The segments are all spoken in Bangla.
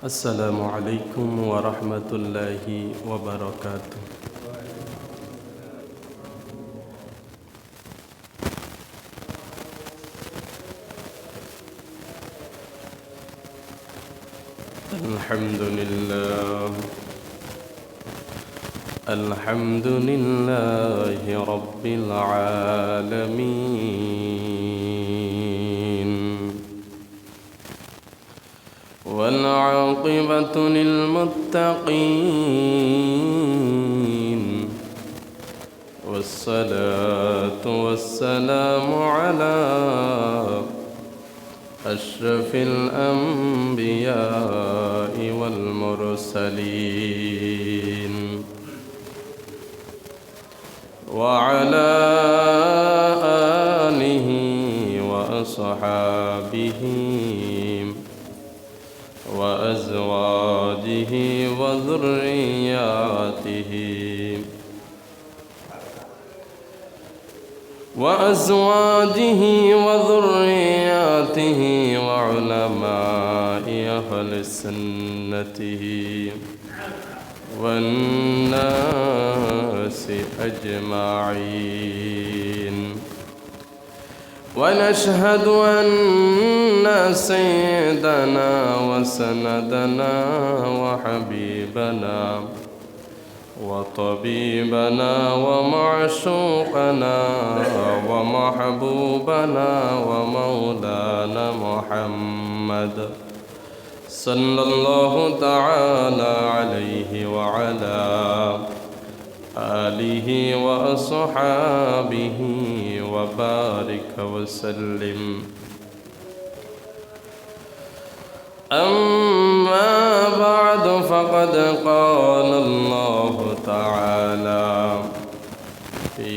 السلام عليكم ورحمة الله وبركاته. الحمد لله رب العالمين، والعاقبة للمتقين، والصلاة والسلام على أشرف الأنبياء والمرسلين، وعلى آله وأصحابه وأزواجه وذرياته وعلماء أهل سنته والناس أجمعين. ونشهد أن سيدنا وسندنا وحبيبنا وطبيبنا ومعشوقنا ومحبوبنا ومولانا محمد صلى الله تعالى عليه وعلى آله وأصحابه وبارك وسلم. أما بعد، فقد قال الله تعالى في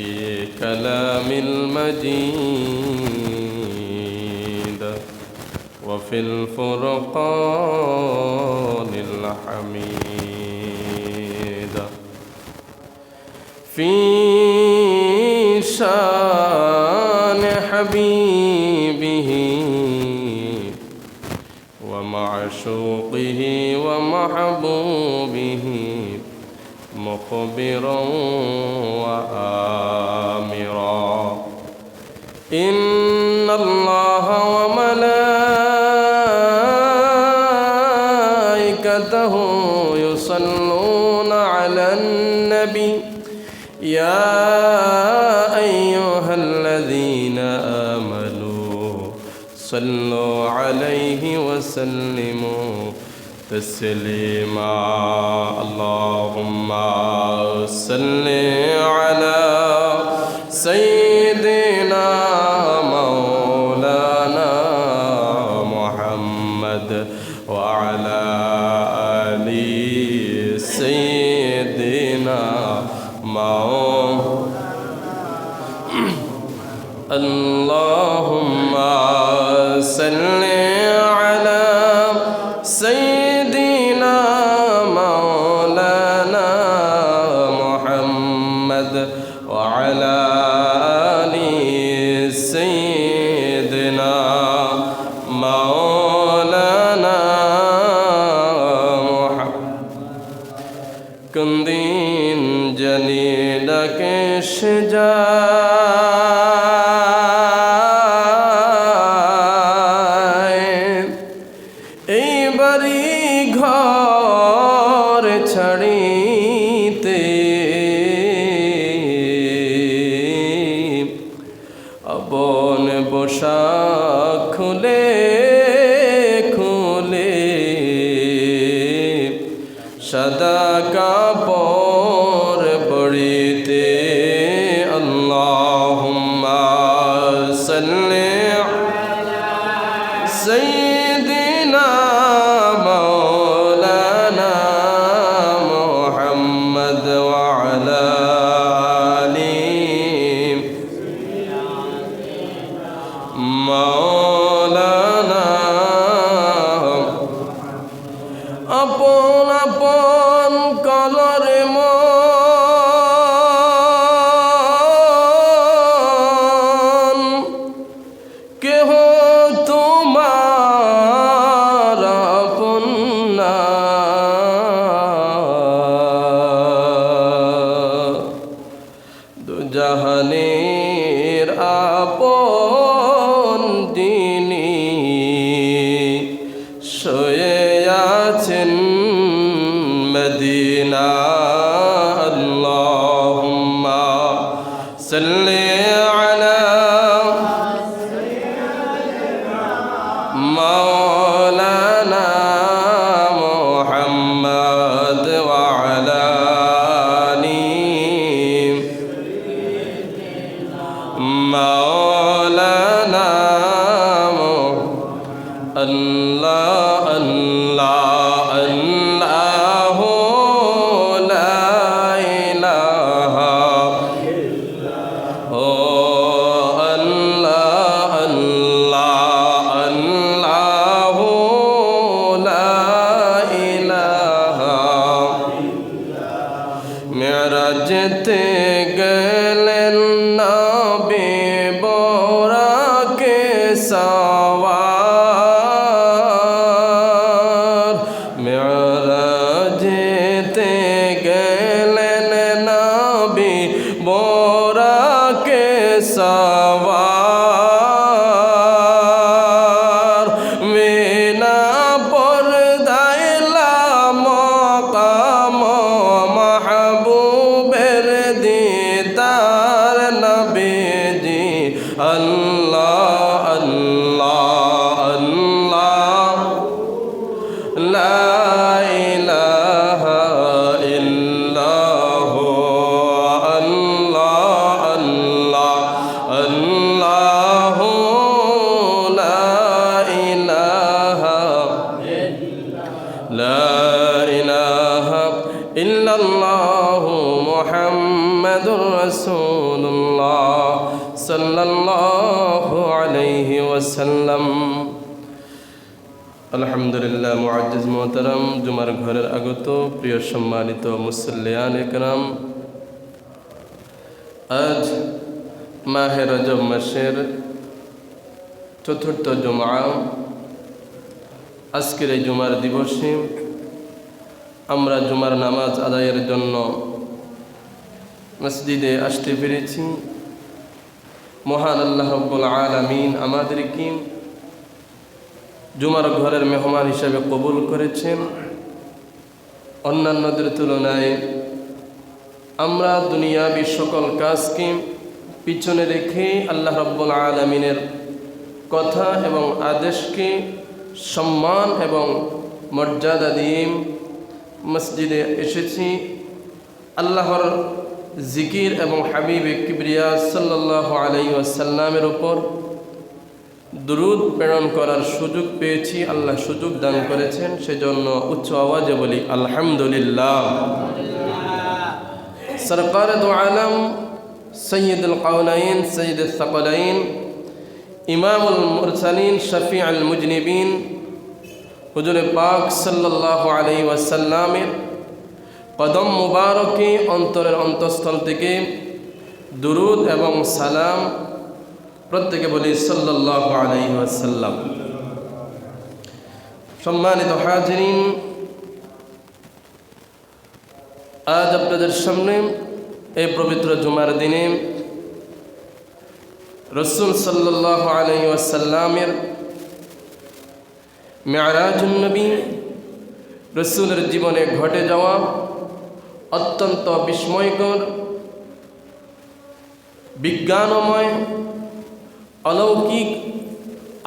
كلام المجيد وفي الفرقان الحميد في شان حبيبه ومعشوقه ومحبوبه مخبرا وآمرا: إن الله وملائكته يصلون على النبي يا أيها الذين آمنوا صلوا عليه وسلموا تسليما. اللهم صل على سيدنا مولانا محمد وعلى آل سيدنا اللهم صل على سيدنا مولانا محمد وعلى آل سيدنا مولانا محمد. كندين جليلك ছাড়িতে আপন পোশাক খুলে খুলে সাদা কাপড় পরিতে আল্লাহুম্মা সাল্লি আলা সাইয়্যিদিনা আপন আপন কলরে মন কেহ তোমার আপন না আছেন মদিনা আল্লাহুম্মা সাল্লি আলা মাওলানা মুহাম্মদ ওয়া আলা আলি মাওলানা আল্লাহ আল্লাহ আল্লাহ লা ইলাহা ও আল্লাহ আল্লাহ আল্লাহ লা ইলাহা মেরাজতে গেলেন নবী বোরাকে সওয়ার মেরাজতে গেলেন নবী বোরাকে সওয়ার বিনা পর্দায় মাকাম মাহবুবের দিদার নবীজি আল্লাহ আল্লাহ আল্লাহ লা ইলাহা ইল্লাহু আল্লাহ আল্লাহ আল্লাহু লা ইলাহা ইল্লাল্লাহু মুহাম্মাদুর রাসূলুল্লাহ সাল্লাল্লাহু আলাইহি ওয়াসাল্লাম। আলহামদুলিল্লাহ, মুআজ্জিজ মুহতারাম, জুমার ঘরের আগত প্রিয় সম্মানিত মুসল্লিয়ান ইকরাম, আজ মাহে রজব মাসের চতুর্থ জুমা। আজকের এই জুমার দিবসে আমরা জুমার নামাজ আদায়ের জন্য মসজিদে আসতে পেরেছি। মহান আল্লাহ রাব্বুল আলামিন আমাদেরকে জুমার ঘরের মেহমান হিসেবে কবুল করেছেন। অন্যান্যদের তুলনায় আমরা দুনিয়াবী সকল কাজকে পিছনে রেখে আল্লাহ রাব্বুল আলামিনের কথা এবং আদেশকে সম্মান এবং মর্যাদা দিয়ে মসজিদে এসেছি। আল্লাহর জিকির এবং হাবিবে কিবরিয়া সাল্লাল্লাহু আলাইহি ওয়াসাল্লামের উপর দুরূদ প্রেরণ করার সুযোগ পেয়েছি। আল্লাহ সুযোগ দান করেছেন, সেজন্য উচ্চ আওয়াজে বলি আলহামদুলিল্লাহ। সরকার দু আলম সৈয়দুল কাউনাইন সৈয়দুল সাকলাইন ইমামুল মুরসালিন শফিউল মুজনিবিন হুজুর পাক সাল্লাল্লাহু আলাইহি ওয়াসাল্লামের কদম মুবারকে অন্তরের অন্তঃস্থল থেকে দুরূদ এবং সালাম প্রত্যেকে বলি সাল্লাল্লাহু আলাইহি ওয়াসাল্লাম। সম্মানিত হাজিরিন, আজ আপনাদের সামনে এই পবিত্র জুমার দিনে রাসূল সাল্লাল্লাহু আলাইহি ওয়াসাল্লামের মেরাজুন নবী, রাসূলের জীবনে ঘটে যাওয়া অত্যন্ত বিস্ময়কর, বিজ্ঞানময়, অলৌকিক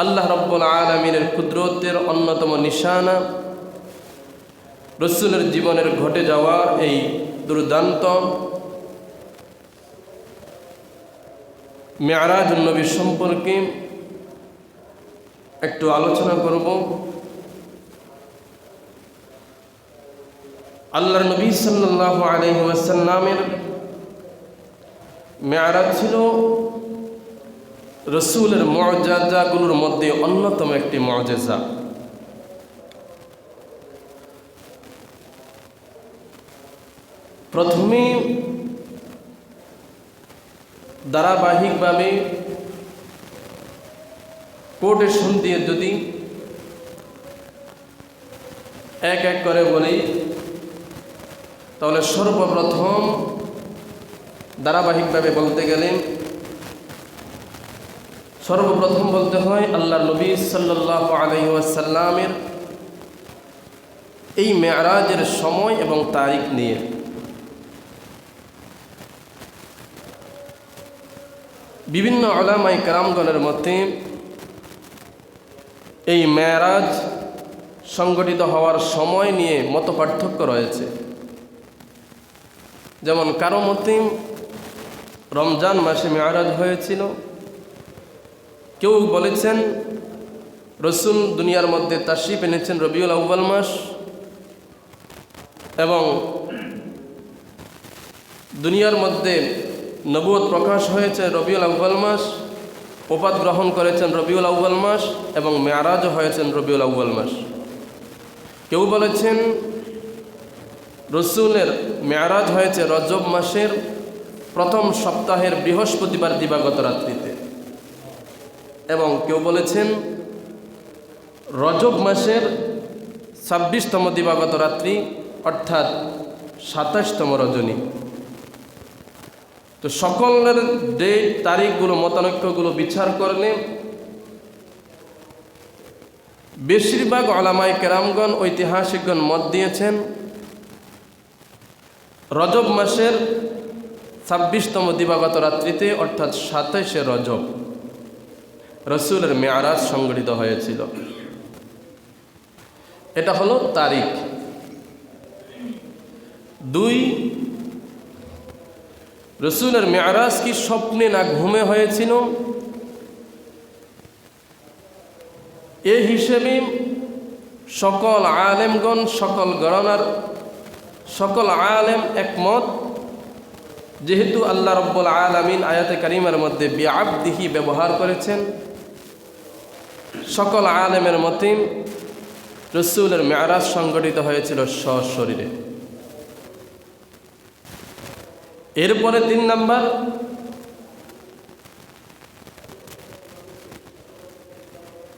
আল্লাহ রাব্বুল আলামিনের কুদরতের অন্যতম নিশানা রাসূলের জীবনের ঘটে যাওয়া এই দুর্দান্ত মেরাজুন নবী সম্পর্কে একটু আলোচনা করব। আল্লাহর নবী সাল্লাল্লাহু আলাইহি ওয়াসাল্লামের মেরাজ ছিল রাসূলের মুআজিজাগুলোর মধ্যে অন্যতম একটি মুআজিজা। প্রথমে ধারাবাহিকভাবে কোটেশন দিয়ে যদি এক এক করে বলি, তাহলে সর্বপ্রথম ধারাবাহিকভাবে বলতে গেলে সর্বপ্রথম বলতে হয় আল্লাহর নবী সাল্লাল্লাহু আলাইহি ওয়াসাল্লামের এই মেরাজের সময় এবং তারিখ নিয়ে। বিভিন্ন উলামায়ে কেরামগণের মতে এই মেরাজ সংগঠিত হওয়ার সময় নিয়ে মতপার্থক্য রয়েছে। যেমন কারো মতে রমজান মাসে মেরাজ হয়েছিল, কেউ বলেছেন রসুল দুনিয়ার মধ্যে তাশরিফ এনেছেন রবিউল আউয়াল মাস, এবং দুনিয়ার মধ্যে নবুয়ত প্রকাশ হয়েছে রবিউল আউয়াল মাস, ওফাত গ্রহণ করেছেন রবিউল আউয়াল মাস, এবং মেরাজও হয়েছেন রবিউল আউয়াল মাস। কেউ বলেছেন রসুলের মেরাজ হয়েছে রজব মাসের প্রথম সপ্তাহের বৃহস্পতিবার দিবাগত রাত্রিতে, এবং কেউ বলেছেন রজব মাসের 26তম দিবাগত রাত্রি, অর্থাৎ 27তম রজনী। তো সকলের ডেট তারিখগুলো মতানৈক্যগুলো বিচার করলে বেশিরভাগ উলামায়ে কেরামগণ ঐতিহাসিকগণ মত দিয়েছেন রজব মাসের 26তম দিবাগত রাত্রিতে, অর্থাৎ 27শে রজব রসুলের মেরাজ সংগঠিত হয়েছিল। এটা হলো তারিখ। 2, রসুলের মেরাজ কি স্বপ্নে না ঘুমে হয়েছিল? এ হিসেবে সকল আলেমগণ, সকল গণনার সকল আলেম একমত, যেহেতু আল্লাহ রাব্বুল আলামিন আয়াতে কারিমার মধ্যে বিআবদিহি ব্যবহার করেছেন, সকল আলেমের মতে রসুলের মেরাজ সংগঠিত হয়েছিল সশরীরে। এরপরে 3 নাম্বার,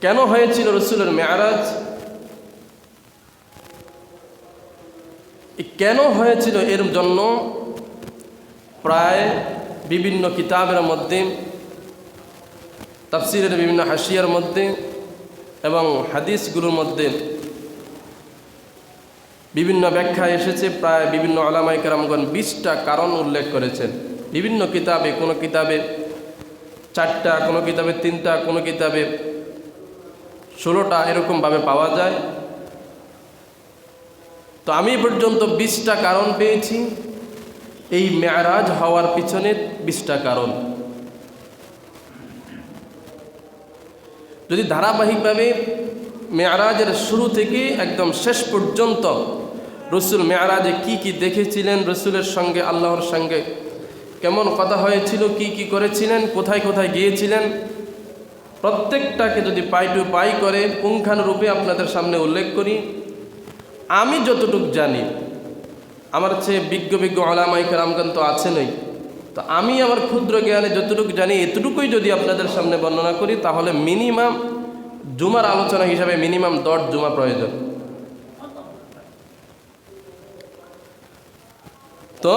কেন হয়েছিল রসুলের মেরাজ? কেন হয়েছিল এর জন্য প্রায় বিভিন্ন কিতাবের মধ্যে, তাফসিরের বিভিন্ন হাসিয়ার মধ্যে এবং হাদিসগুলোর মধ্যে বিভিন্ন ব্যাখ্যা এসেছে। প্রায় বিভিন্ন উলামায়ে কেরামগণ 20টা কারণ উল্লেখ করেছেন। বিভিন্ন কিতাবে, কোনো কিতাবে 4টা, কোনো কিতাবে 3টা, কোনো কিতাবে 16টা, এরকমভাবে পাওয়া যায়। তো আমি পর্যন্ত 20টা কারণ পেয়েছি এই মেরাজ হওয়ার পিছনে। 20টা কারণ যদি ধারাবাহিকভাবে মেরাজের শুরু থেকে একদম শেষ পর্যন্ত রসুল মেরাজে কি কি দেখেছিলেন, রসুলের সঙ্গে আল্লাহর সঙ্গে কেমন কথা হয়েছিল, কি কি করেছিলেন, কোথায় কোথায় গিয়েছিলেন, প্রত্যেকটাকে যদি পাই টু পাই করে পুঙ্খানুরূপে আপনাদের সামনে উল্লেখ করি, আমি যতটুকু জানি, আমার চেয়ে বিজ্ঞ উলামায়ে কেরামগণ তো আছেনই, তো আমি আমার ক্ষুদ্র জ্ঞানে যতটুকু জানি এতটুকুই যদি আপনাদের সামনে বর্ণনা করি, তাহলে মিনিমাম জুমার আলোচনা হিসাবে মিনিমাম 10 জুমা প্রয়োজন। তো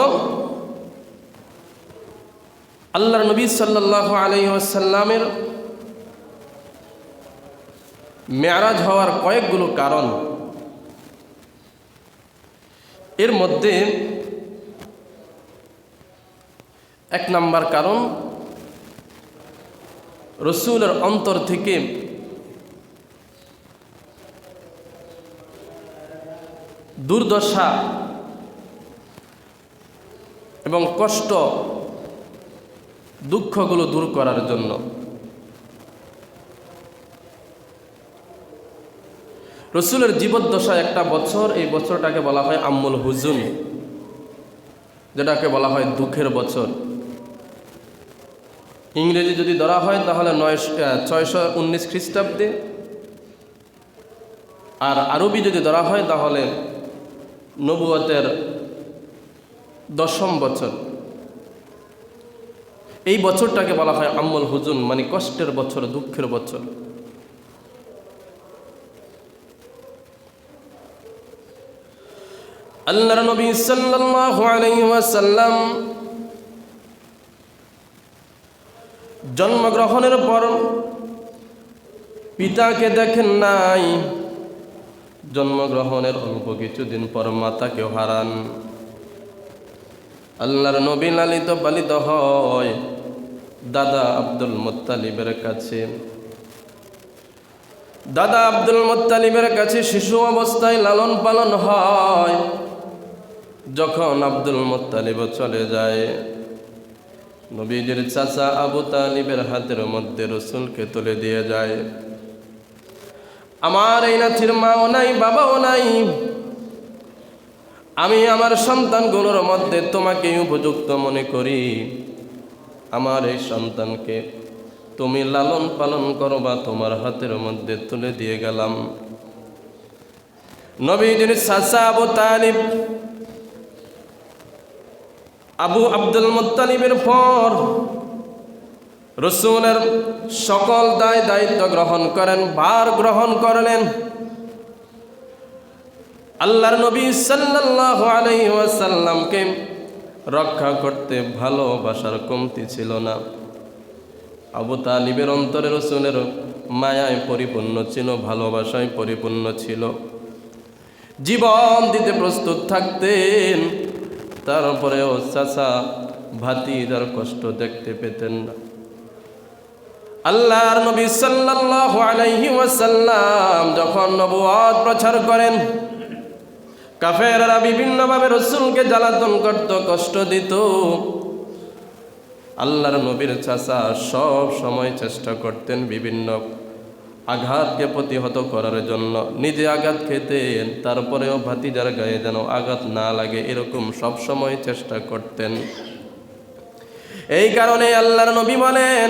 আল্লাহর নবী সাল্লাল্লাহু আলাইহি ওয়াসাল্লামের মেরাজ হওয়ার কয়েকগুলো কারণ। এর মধ্যে 1 নাম্বার কারণ, রসুলের অন্তর থেকে দুর্দশা এবং কষ্ট, দুঃখগুলো দূর করার জন্য। রসুলের জীবদ্দশা একটা বছর, এই বছরটাকে বলা হয় আম্মুল হুজুন, যেটাকে বলা হয় দুঃখের বছর। ইংরেজি যদি ধরা হয় তাহলে 619 খ্রিস্টাব্দে, আর আরবি যদি ধরা হয় তাহলে নবুয়তের 10ম বছর। এই বছরটাকে বলা হয় আম্মুল হুজুন, মানে কষ্টের বছর, দুঃখের বছর। আল্লাহর নবী সাল্লাল্লাহু আলাইহি ওয়াসাল্লাম জন্মগ্রহণের পর পিতাকে দেখেন নাই, জন্মগ্রহণের অল্প কিছুদিন পর মাতাকেও হারান। আল্লাহর নবী লালিত পালিত হয় দাদা আব্দুল মুত্তালিবের কাছে। দাদা আব্দুল মুত্তালিবের কাছে শিশু অবস্থায় লালন পালন হয়। যখন আব্দুল মুত্তালিব চলে যায়, নবীজির চাচা আবু তালিবের হাতের মধ্যে রসুলকে তুলে দিয়ে যায়। আমার এই নাতির মাও নাই, বাবাও নাই, আমি আমার সন্তানগুলোর মধ্যে তোমাকে উপযুক্ত মনে করি। আমার এই সন্তানকে তুমি লালন পালন করবা, তোমার হাতের মধ্যে তুলে দিয়ে গেলাম। নবীজির চাচা আবু তালিব আবু আব্দুল মুত্তালিবের পর রসুলের সকল দায়িত্ব গ্রহণ করেন, ভার গ্রহণ করলেন। আল্লাহর নবী সাল্লাল্লাহু আলাইহি ওয়াসাল্লামকে রক্ষা করতে ভালোবাসার কমতি ছিল না। আবু তালিবের অন্তরে রসুলের মায়ায় পরিপূর্ণ ছিল, ভালোবাসায় পরিপূর্ণ ছিল, জীবন দিতে প্রস্তুত থাকতেন। তারপরেও চাচা ভাতিজার কষ্ট দেখতে পেতেন না। আল্লাহর নবী সাল্লাল্লাহু আলাইহি ওয়াসাল্লাম যখন নবুয়ত প্রচার করেন, কাফেররা বিভিন্নভাবে রসুলকে জ্বালাতন করত, কষ্ট দিত। আল্লাহর নবীর চাচা সব সময় চেষ্টা করতেন বিভিন্ন আঘাতকে প্রতিহত করার জন্য। নিজে আঘাত খেতেন, তারপরেও ভাতিজার গায়ে যেন আঘাত না লাগে, এরকম সব সময় চেষ্টা করতেন। এই কারণে আল্লাহর নবী বলেন,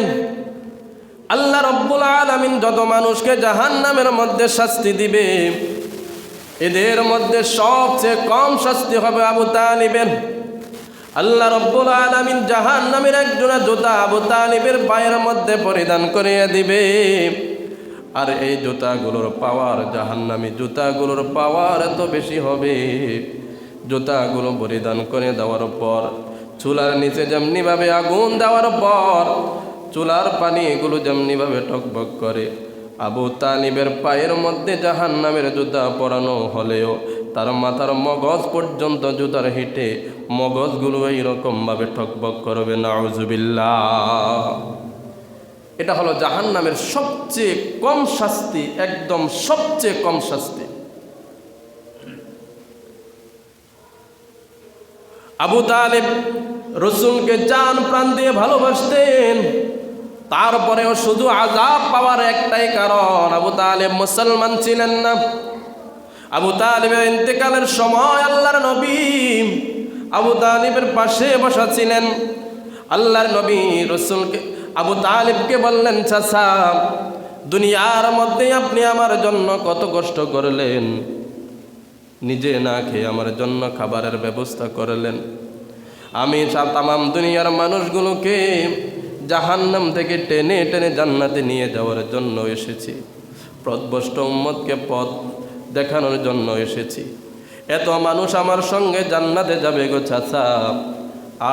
আল্লাহ রব্বুল আলামিন যত মানুষকে জাহান্নামের মধ্যে শাস্তি দিবে, এদের মধ্যে সবচেয়ে কম শাস্তি হবে আবু তালিবের। আল্লাহ রব্বুল আলামিন জাহান্নামের একজোড়া জুতা আবু তালিবের পায়ের মধ্যে পরিধান করিয়ে দিবে। আর এই জুতাগুলোর পাওয়ার, জাহান্নামী জুতাগুলোর পাওয়ার এত বেশি হবে, জুতাগুলো পরিধান করে দেওয়ার পর চুলার নিচে যেমনিভাবে আগুন দেওয়ার পর চুলার পানি এগুলো যেমনিভাবে টকবক করে, আবু তালিবের পায়ের মধ্যে জাহান্নামের জুতা পরানো হলেও তার মাথার মগজ পর্যন্ত জুতার হিটে মগজগুলো এইরকমভাবে ঠকবক করবে। নাউজুবিল্লাহ। এটা হলো জাহান্নামের সবচেয়ে কম শাস্তি, একদম সবচেয়ে কম শাস্তি। আবু তালিব রসুলকে জান প্রাণ দিয়ে ভালোবাসতেন, তারপরেও শুধু আযাব পাওয়ার একটাই কারণ, আবু তালিব মুসলমান ছিলেন না। আবু তালিবের ইন্তেকালের সময় আল্লাহর নবী আবু তালিবের পাশে বসা ছিলেন। আল্লাহর নবী রসুলকে আবু তালিবকে বললেন, চাচা, দুনিয়ার মধ্যে আপনি আমার জন্য কত কষ্ট করলেন, নিজে না খেয়ে আমার জন্য খাবারের ব্যবস্থা করলেন। আমি তামাম দুনিয়ার মানুষগুলোকে জাহান্নাম থেকে টেনে টেনে জান্নাতে নিয়ে যাওয়ার জন্য এসেছি, পথভ্রষ্ট উম্মতকে পথ দেখানোর জন্য এসেছি। এত মানুষ আমার সঙ্গে জান্নাতে যাবে গো চাচা,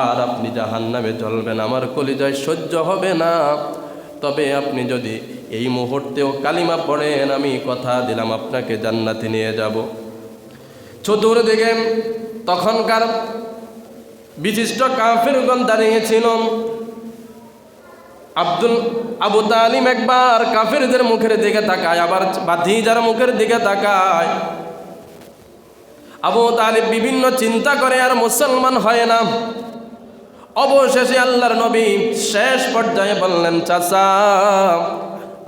আর আপনি জাহান্নামে জ্বলবেন, আমার কলিজায় সহ্য হবে না। তবে আপনি যদি এই মুহূর্তেও কালিমা পড়েন, আমি কথা দিলাম আপনাকে জান্নাতে নিয়ে যাব। চতুর্দিকে তখনকার বিশিষ্ট কাফিরগণ দাঁড়িয়েছিল। আবু তালিব একবার কাফিরদের মুখের দিকে তাকায়, আবার ভাতিজার মুখের দিকে তাকায়। আবু তালিব বিভিন্ন চিন্তা করে, আর মুসলমান হয় না। অবশেষে আল্লাহর নবী শেষ পর্যায়ে বললেন, চাচা,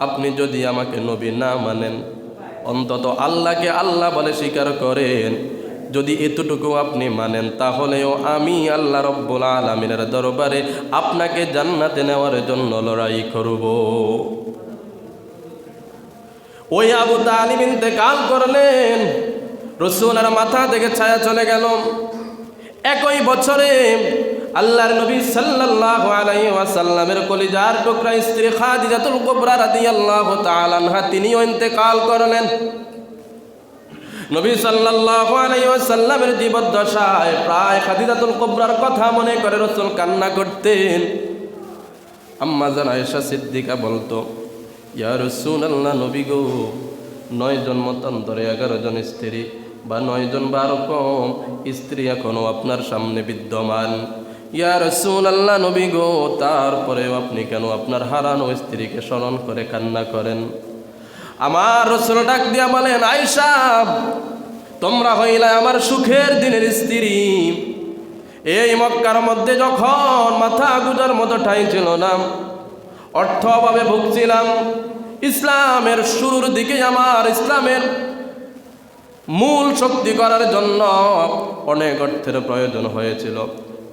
আপনি যদি আমাকে নবী না মানেন, অন্তত আল্লাহকে আল্লাহ বলে স্বীকার করেন, যদি এতটুকু আপনি মানেন, তাহলেও আমি আল্লাহ রব্বুল আলামিনের দরবারে আপনাকে জান্নাতে নেওয়ার জন্য লড়াই করব। ওই আবু তালিব ইন্তেকাল করলেন, রসুলের মাথা থেকে ছায়া চলে গেল। একই বছরে আল্লাহর নবী সাল্লাল্লাহু আলাইহি ওয়াসাল্লামের কলিজার টুকরা স্ত্রী খাদিজাতুল কুবরা রাদিয়াল্লাহু তাআলা আনহা তিনিও ইন্তেকাল করলেন। নবী সাল্লাল্লাহু আলাইহি ওয়াসাল্লামের জীবদ্দশায় প্রায় খাদিজাতুল কুবরার কথা মনে করে রাসূল কান্না করতেন। আম্মা জান আয়েশা সিদ্দিকা বলতো, ইয়া রাসূলুল্লাহ, নবী গো, 9 জন মতান্তরে 11 জন স্ত্রী বা 9 জন বা আরো কম স্ত্রী এখনো আপনার সামনে বিদ্যমান। ইয়া রাসূলুল্লাহ নবী গো, তারপরেও আপনি কেন আপনার হারানো স্ত্রীকে স্মরণ করে কান্না করেন? আমার রাসূল ডাক দিয়া বলেন, আয়েশা, তোমরা হইলা আমার সুখের দিনের স্ত্রী। এই মক্কার মধ্যে যখন মাথা গুজার মতো ঠাঁই ছিল না, অর্থ অভাবে ভুগছিলাম, ইসলামের শুরুর দিকে আমার ইসলামের মূল শক্তি করার জন্য অনেক অর্থের প্রয়োজন হয়েছিল।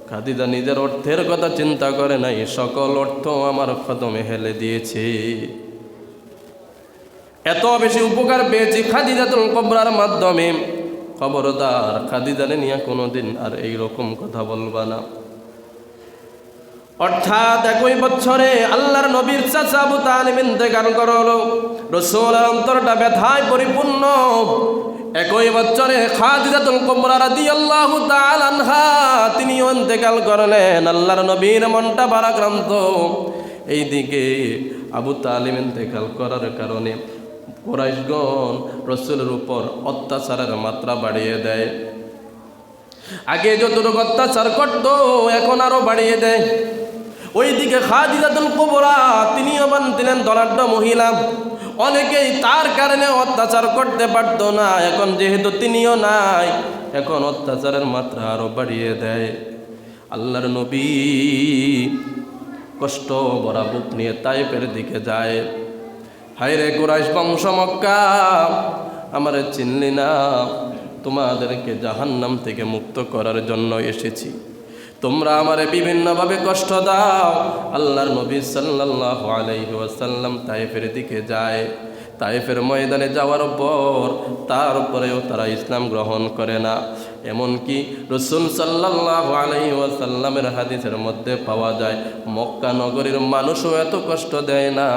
খাদিজা নিজের অর্থের কথা চিন্তা করে নাই, সকল অর্থ আমার কদমে হেলে দিয়েছে। এত বেশি উপকার পেয়েছি খাদিজাতুল কুবরার মাধ্যমে। খবরদার খাদিজারে নিয়ে কোনোদিন আর এইরকম কথা বলবা না। অর্থাৎ একই বছরে আল্লাহর নবীর চাচা আবু তালিব ইন্তেকাল করলো। রাসূলের অন্তরটা ব্যথায় পরিপূর্ণ। একই বছরে খাদিজাতুল কুবরা রাদিয়াল্লাহু তাআলা আনহা তিনিও ইন্তেকাল করলেন। আল্লাহর নবীর মনটা ভারাক্রান্ত। এইদিকে আবু তালিব ইন্তেকাল করার কারণে কুরাইশগণ রাসূলের উপর অত্যাচারের মাত্রা বাড়িয়ে দেয়। আগে যতটুকু অত্যাচার করত এখন আরো বাড়িয়ে দেয়। ওইদিকে খাদিজাতুল কুবরা তিনিও বানছিলেন ধনাঢ্য মহিলা। অনেকেই তার কারণে অত্যাচার করতে পারত না, এখন যেহেতু তিনিও নাই, এখন অত্যাচারের মাত্রা আরো বাড়িয়ে দেয়। আল্লাহর নবী কষ্ট ভরা বুক নিয়ে তায়েফের দিকে যায়। হায়রে কুরাইশ বংশ মক্কা, আমারে চিনলি না? তোমাদেরকে জাহান্নাম থেকে মুক্ত করার জন্য এসেছি। তোমরা আমারে বিভিন্নভাবে কষ্ট দাও। আল্লাহর নবী সাল্লাল্লাহু আলাইহি ওয়াসাল্লাম তায়েফের দিকে যায়। তায়েফের ময়দানে যাওয়ার পর তারপরেও তারা ইসলাম গ্রহণ করে না। এমনকি রাসূল সাল্লাল্লাহু আলাইহি ওয়াসাল্লামের হাদিসের মধ্যে পাওয়া যায়, মক্কা নগরীর মানুষও এত কষ্ট দেয় না।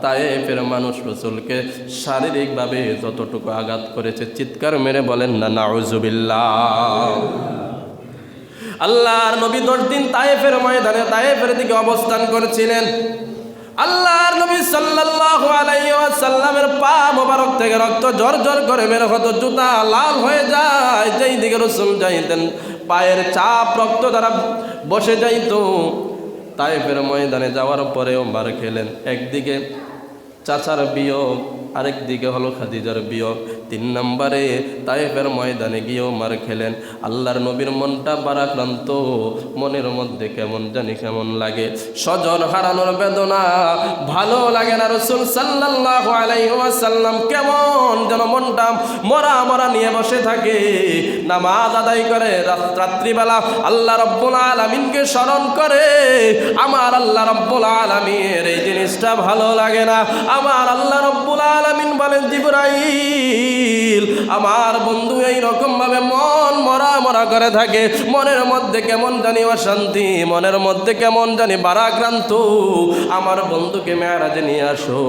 তায়েফের মানুষ রাসূলকে শারীরিকভাবে যতটুকু আঘাত করেছে, চিৎকার মেরে বলেন না নাউযুবিল্লাহ। আল্লাহর নবী 10 দিন তায়েফের ময়দানে তায়েফের দিকে অবস্থান করেছিলেন। আল্লাহর নবী সাল্লাল্লাহু আলাইহি ওয়াসাল্লামের পা মোবারক থেকে রক্ত ঝরঝর করে বের হতো, জুতা লাল হয়ে যায়। যেই দিকে রাসূল যাইতেন পায়ের চাপ রক্ত দ্বারা বসে যাইত। তায়েফের ময়দানে যাওয়ার পরেও মার খেলেন। একদিকে চাচার বিয়োগ, আরেক দিকে হলো খাদিজার বিয়োগ। 3 নম্বরে তায়েফের ময়দানে গিয়েও মার খেলেন। আল্লাহর নবীর মনটা ভারাক্রান্ত, মনের মধ্যে কেমন জানি কেমন লাগে। স্বজন হারানোর বেদনা ভালো লাগে না। রাসূল সাল্লাল্লাহু আলাইহি ওয়াসাল্লাম কেমন যেন মনটা মরা মরা নিয়ে বসে থাকে। নামাজ আদায় করে রাত্রিবেলা আল্লাহ রাব্বুল আলামিনকে স্মরণ করে। আমার আল্লাহ রাব্বুল আলামিনের এই জিনিসটা ভালো লাগে না। আমার আল্লাহ রাব্বুল আলামিন বলেন, জিবরাইল, আমার বন্ধু এই রকম ভাবে মন মরা মরা করে থাকে, মনের মধ্যে কেমন জানি অশান্তি, মনের মধ্যে কেমন জানি ভারাক্রান্ত। আমার বন্ধুকে মেরাজে নিয়ে আসো।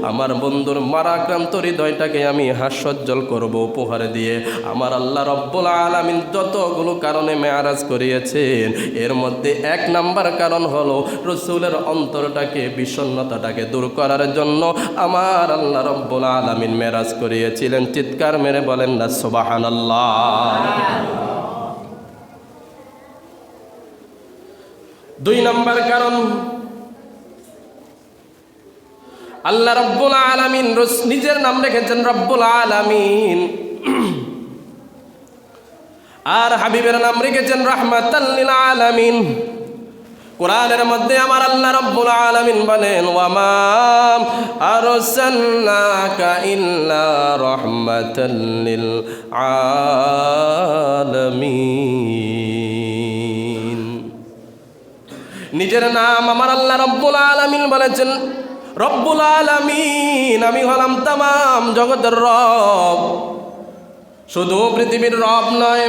আমার বন্ধুর ভারাক্রান্ত হৃদয়টাকে আমি হাস্যোজ্জ্বল করব উপহার দিয়ে। আমার আল্লাহ রাব্বুল আলামিন যতগুলো কারণে মেরাজ করিয়েছেন, এর মধ্যে 1 নাম্বার কারণ হলো রাসূলের অন্তরটাকে, বিষণ্ণতাটাকে দূর করার জন্য আমার আল্লাহ রাব্বুল আলামিন মেরাজ করিয়েছিলেন। চিৎকার মেরে বলেন না সুবহানাল্লাহ। 2 নাম্বার কারণ, আল্লাহ রাব্বুল আলামিন নিজের নাম রেখেছেন রাব্বুল আলামিন, আর হাবিবের নাম রেখেছেন রাহমাতাল লিল আলামিন। কোরআনের মধ্যে আমার আল্লাহ রাব্বুল আলামিন বলেন, ওয়ামা আরসালনাকা ইল্লা রাহমাতাল লিল আলামিন। নিজের নাম আমার আল্লাহ রাব্বুল আলামিন বলেছেন রব্বুল আলামিন, আমি হলাম তামাম জগতের রব। শুধু পৃথিবীর রব নয়,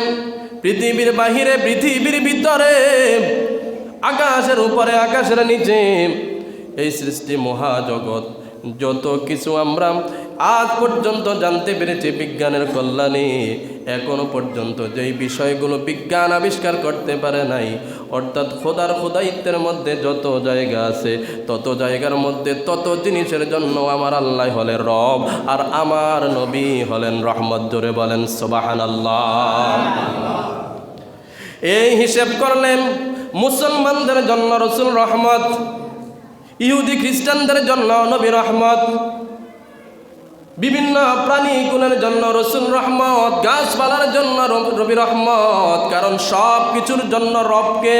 পৃথিবীর বাহিরে, পৃথিবীর ভিতরে, আকাশের উপরে, আকাশের নিচে, এই সৃষ্টি মহাজগৎ যত কিছু আমরা আজ পর্যন্ত জানতে পেরেছি বিজ্ঞানের কল্যাণে এখনো পর্যন্ত যেই বিষয়গুলো বিজ্ঞান আবিষ্কার করতে পারে নাই, অর্থাৎ খোদার খোদাইত্বের মধ্যে যত জায়গা আছে তত জায়গার মধ্যে তত জিনিসের জন্য আমার আল্লাহ হলেন রব আর আমার নবী হলেন রহমত। জোরে বলেন সুবহানাল্লাহ। এই হিসেব করলেন মুসলমানদের জন্য রসুল রহমত, ইহুদি খ্রিস্টানদের জন্য নবী রহমত, বিভিন্ন প্রাণীকুলের জন্য রসুল রহমত, গাছপালার জন্য নবী রহমত। কারণ সব কিছুর জন্য রবকে,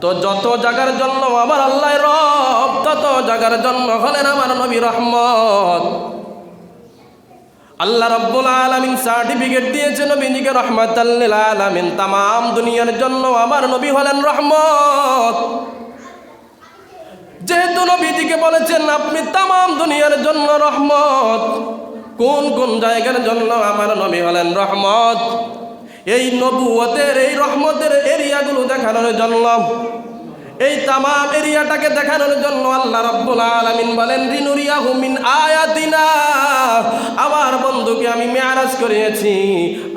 তো যত জায়গার জন্য আমার আল্লাহ রব তত জায়গার জন্য হলেন আমার নবী রহমত। আল্লাহ রাব্বুল আলামিন সার্টিফিকেট দিয়েছে নবীজিকে রহমাতাল লিল আলামিন, তামাম দুনিয়ার জন্য আমার নবী হলেন রহমত। যেহেতু নবীজিকে বলেছেন আপনি তামাম দুনিয়ার জন্য রহমত, কোন কোন জায়গার জন্য আমার নবী হলেন রহমত, এই নবুয়তের এই রহমতের এরিয়াগুলো দেখানোর জন্য, এই তামাম এরিয়াটাকে দেখানোর জন্য আল্লাহ রাব্বুল আলামিন বলেন রিনুরিয়াহু মিন আয়াতিনা, আমার বন্ধুকে আমি মেরাজ করিয়েছি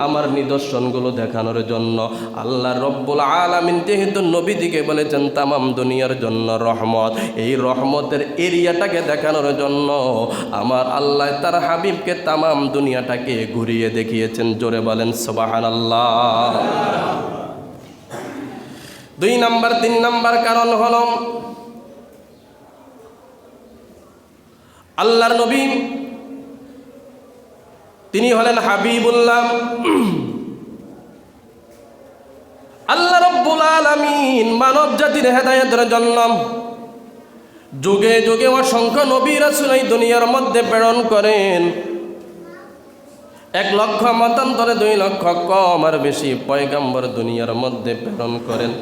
আমার নিদর্শনগুলো দেখানোর জন্য। আল্লাহ রাব্বুল আলামিন যেহেতু নবীজিকে বলেছেন তামাম দুনিয়ার জন্য রহমত, এই রহমতের এরিয়াটাকে দেখানোর জন্য আমার আল্লাহ তার হাবিবকে তামাম দুনিয়াটাকে ঘুরিয়ে দেখিয়েছেন। জোরে বলেন সুবহানাল্লাহ। 2 নাম্বার 3 নাম্বার কারণ হল আল্লাহর নবী তিনি হলেন হাবিবুল্লাহ। আল্লাহ রাব্বুল আলামিন মানব জাতির হেদায়েতের জন্য যুগে যুগে অসংখ্য নবী রাসূল এই দুনিয়ার মধ্যে প্রেরণ করেন। 1 লক্ষ মতান্তরে 2 লক্ষ কম আর বেশি পয়গম্বর দুনিয়ার মধ্যে প্রেরণ করেন।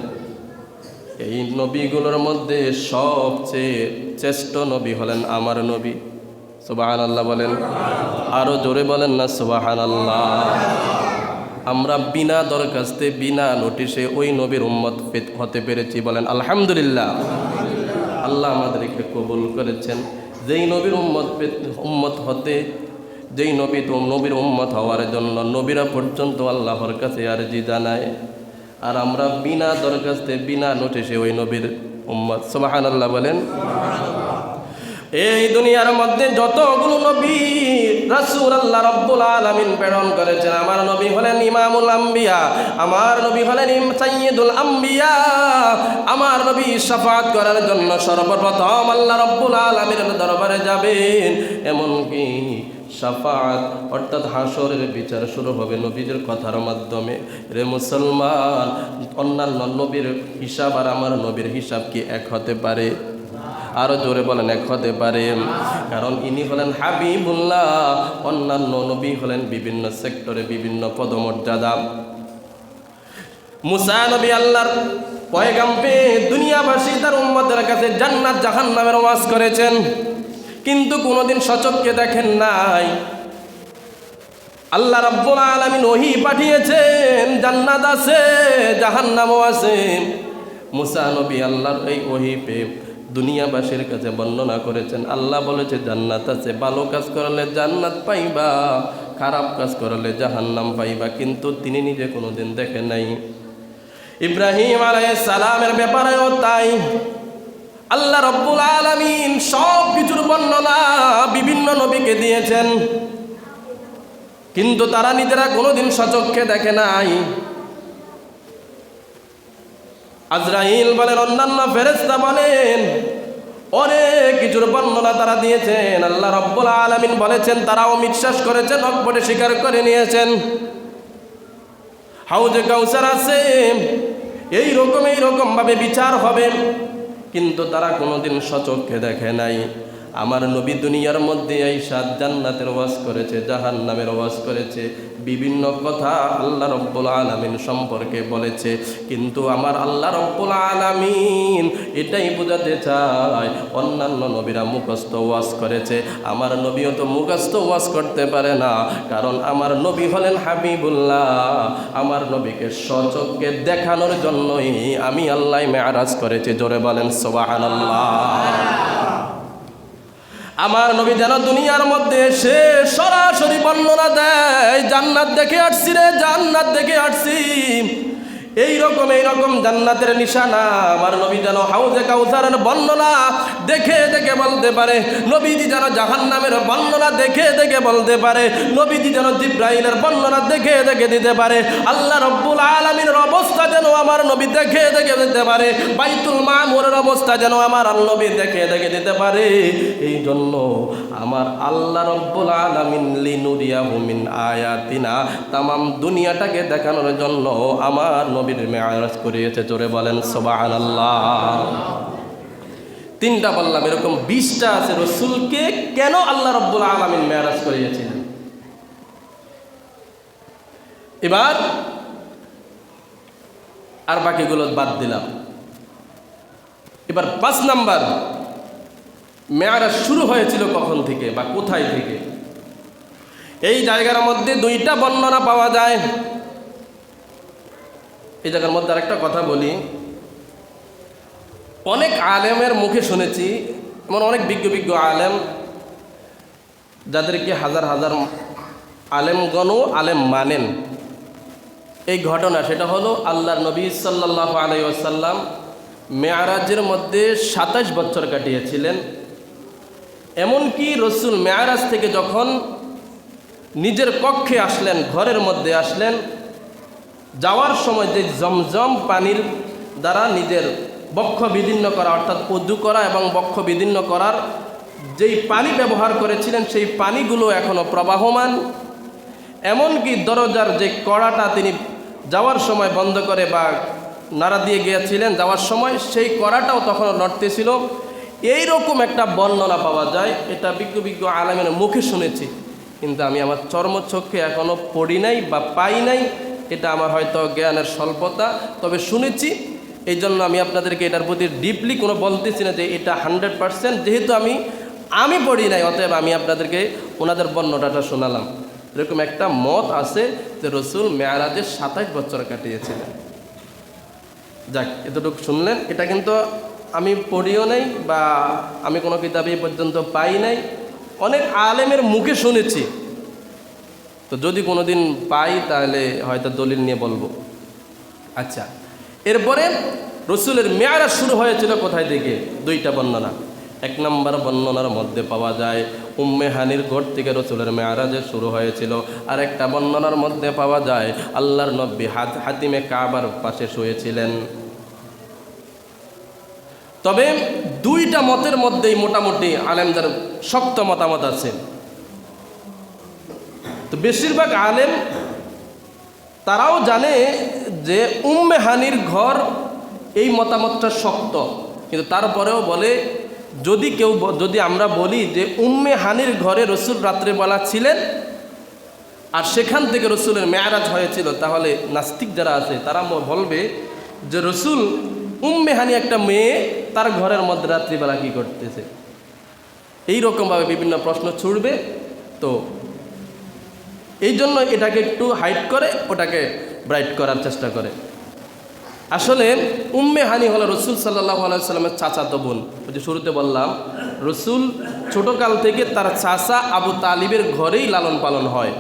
এই নবীগুলোর মধ্যে সবচেয়ে শ্রেষ্ঠ নবী হলেন আমার নবী। সুবহানাল্লাহ বলেন, আরো জোরে বলেন না সুবহানাল্লাহ। আমরা বিনা দরখাস্তে বিনা নোটিশে ওই নবীর উম্মত হতে পেরেছি, বলেন আলহামদুলিল্লাহ। আল্লাহ আমাদেরকে কবুল করেছেন। যেই নবীর উম্মত হতে, যেই নবীর উম্মত হওয়ার জন্য নবীরা পর্যন্ত আল্লাহর কাছে আরজি জানায়, আর আমরা বিনা দরখাস্তে বিনা নোটিশে ওই নবীর উম্মত। সুবহানাল্লাহ বলেন। এই দুনিয়ার মধ্যে যতগুলো নবী রাসূল আল্লাহ রাব্বুল আলামিন প্রেরণ করেছেন, আমার নবী হলেন ইমামুল আম্বিয়া, আমার নবী হলেন সাইয়্যিদুল আম্বিয়া। আমার নবী শাফাআত করার জন্য সর্বপ্রথম আল্লাহ রাব্বুল আলামিনের দরবারে যাবেন। এমনকি শাফাআত অর্থাৎ হাসরের বিচার শুরু হবে নবীদের কথার মাধ্যমে। রে মুসলমান, অন্যান্য নবীর হিসাব আর আমার নবীর হিসাব কি এক হতে পারে? আরো জোরে বলেন, এক হতে পারে। কারণ ইনি হলেন হাবিবুল্লাহ, অন্যান্য নবী হলেন বিভিন্ন সেক্টরে বিভিন্ন পদমর্যাদা। মুসা নবী আল্লাহর পয়গাম পেয়ে দুনিয়াবাসী তার উম্মতের কাছে জান্নাত জাহান্নামের ওয়াজ করেছেন, কিন্তু কোনোদিন সচক্ষে দেখেন নাই। আল্লাহ রাব্বুল আলামিন ওহী পাঠিয়েছেন, জান্নাত আছে জাহান্নামও আছে। মুসা নবী আল্লাহর এই ওহী পেয়ে দুনিয়াবাসীর কাছে বর্ণনা করেছেন। আল্লাহ বলেছে জান্নাত আছে, ভালো কাজ করলে জান্নাত পাইবা, খারাপ কাজ করলে জাহান্নাম পাইবা, কিন্তু তিনি নিজে কোনোদিন দেখেন নাই। ইব্রাহিম আলাইহিস সালামের ব্যাপারেও তাই। আল্লাহ রাব্বুল আলামিন সব কিছুর বর্ণনা বিভিন্ন নবীকে দিয়েছেন, কিন্তু তারা নিজেরা কোনোদিন সচক্ষে দেখে নাই। আজরাইল বলেন, অন্যান্য ফেরেশতা বলেন, অনেক কিছুর বর্ণনা তারা দিয়েছেন। আল্লাহ রাব্বুল আলামিন বলেছেন, তারাও বিশ্বাস করেছেন, অকপটে স্বীকার করে নিয়েছেন। হাউজে কাউসার আছে, এই রকম ভাবে বিচার হবে, কিন্তু তারা কোনোদিন সচক্ষে দেখে নাই। আমার নবী দুনিয়ার মধ্যে আইসা জান্নাতের ওয়াজ করেছে, জাহান্নামের ওয়াজ করেছে, বিভিন্ন কথা আল্লাহ রাব্বুল আলামিন সম্পর্কে বলেছে, কিন্তু আমার আল্লাহ রাব্বুল আলামিন এটাই বোঝাতে চায় অন্যান্য নবীরা মুখস্থ ওয়াজ করেছে, আমার নবীও তো মুখস্থ ওয়াজ করতে পারে না। কারণ আমার নবী হলেন হাবিবুল্লাহ, আমার নবীকে সচক্ষে দেখানোর জন্যই আমি আল্লাহ মেরাজ করেছি। জোরে বলেন সুবহানাল্লাহ। আমার নবী যেন দুনিয়ার মধ্যে এসে সরাসরি বর্ণনা দেয়, জান্নাত দেখে আসছি রে, জান্নাত দেখে আসছি। এইরকম জান্নাতের নিশানা আমার নবী যেন হাউজে কাউসারের বর্ণনা দেখে দেখে বলতে পারে, নবীজি যেন জাহান্নামের বর্ণনা দেখে দেখে বলতে পারে, নবীজি যেন জিব্রাইলের বর্ণনা দেখে দেখে দিতে পারে, আল্লাহ রব্বুল আলামিনের অবস্থা যেন আমার নবী দেখে দেখে দিতে পারে, বাইতুল মামুরের অবস্থা যেন আমার নবী দেখে দেখে দিতে পারে। এই জন্য আমার আল্লাহ রব্বুল আলামিন লিনুরিয়াহু মিন আয়াতিনা, তামাম দুনিয়াটাকে দেখানোর জন্য আমার নবীর মেরাজ করিয়েছে। জোরে বলেন সুবহানাল্লাহ। তিনটা বললাম, এরকম 20টা আছে রসুলকে কেন আল্লাহ রব্বুল আলামিন মেরাজ করিয়েছিলেন। এবার আর বাকিগুলো বাদ দিলাম। এবার 5 নাম্বার, মেরাজ শুরু হয়েছিল কখন থেকে বা কোথায় থেকে। এই জায়গার মধ্যে 2টা বর্ণনা পাওয়া যায়। এই জায়গার মধ্যে আরেকটা কথা বলি, অনেক আলেমের মুখে শুনেছি, এমন অনেক বিজ্ঞ আলেম যাদেরকে হাজার হাজার আলেমগণও আলেম মানেন, এই ঘটনা সেটা হলো আল্লাহর নবী সাল্লাল্লাহু আলাইহি ওয়াসাল্লাম মেরাজের মধ্যে 27 বছর কাটিয়েছিলেন। এমনকি রসুল মেরাজ থেকে যখন নিজের কক্ষে আসলেন, ঘরের মধ্যে আসলেন, যাওয়ার সময় যে জমজম পানির দ্বারা নিজের বক্ষ বিদীর্ণ করা, অর্থাৎ উযু করা এবং বক্ষ বিদীর্ণ করার যেই পানি ব্যবহার করেছিলেন, সেই পানিগুলো এখনও প্রবাহমান। এমনকি দরজার যে কড়াটা তিনি যাওয়ার সময় বন্ধ করে বা নাড়া দিয়ে গিয়েছিলেন যাওয়ার সময়, সেই কড়াটাও তখনও নড়তেছিল। এইরকম একটা বর্ণনা পাওয়া যায়। এটা বিজ্ঞ আলেমের মুখে শুনেছি, কিন্তু আমি আমার চর্মচক্ষে এখনও পড়ি নাই বা পাই নাই। এটা আমার হয়তো জ্ঞানের স্বল্পতা, তবে শুনেছি। এই জন্য আমি আপনাদেরকে এটার প্রতি ডিপলি কোনো বলতেছি না যে এটা 100%, যেহেতু আমি পড়ি নাই, অতএব আমি আপনাদেরকে ওনাদের বর্ণনাটা শোনালাম। এরকম একটা মত আছে যে রসুল মেরাজে 27 বছর কাটিয়েছিলেন। যাক, এতটুকু শুনলেন। এটা কিন্তু আমি পড়িও নাই বা আমি কোনো কিতাবে পর্যন্ত পাই নাই, অনেক আলেমের মুখে শুনেছি। তো যদি কোনো দিন পাই তাহলে হয়তো দলিল নিয়ে বলবো। আচ্ছা, এরপরে রসুলের মেরাজ শুরু হয়েছিল কোথায় থেকে? 2টা বর্ণনা। 1 নম্বর বর্ণনার মধ্যে পাওয়া যায় উম্মে হানির ঘর থেকে রসুলের মেরাজে শুরু হয়েছিল। আর একটা বর্ণনার মধ্যে পাওয়া যায় আল্লাহর নবী হাতিমে কাবার পাশে শুয়েছিলেন। তবে 2টা মতের মধ্যেই মোটামুটি আলেমদের শক্ত মতামত আছে। তো বেশিরভাগ আলেম তারাও জানে যে উম্মে হানির ঘর, এই মতামতটা শক্ত, কিন্তু তারপরেও বলে যদি আমরা বলি যে উম্মে হানির ঘরে রসুল রাত্রেবেলা ছিলেন আর সেখান থেকে রসুলের মেরাজ হয়েছিল, তাহলে নাস্তিক যারা আছে তারা বলবে যে রসুল উম্মে হানি একটা মেয়ে, তার ঘরের মধ্যে রাত্রিবেলা কী করতেছে। এইরকমভাবে বিভিন্ন প্রশ্ন ছুড়বে। তো এই জন্য এটাকে একটু হাইড করে ওটাকে ব্রাইট করার চেষ্টা করে। আসলে উম্মে হানি হলো রসুল সাল্লাল্লাহু আলাইহি সাল্লামের চাচাতো বোন। ওই যে শুরুতে বললাম, রসুল ছোটকাল থেকে তার চাচা আবু তালিবের ঘরেই লালন পালন হয়।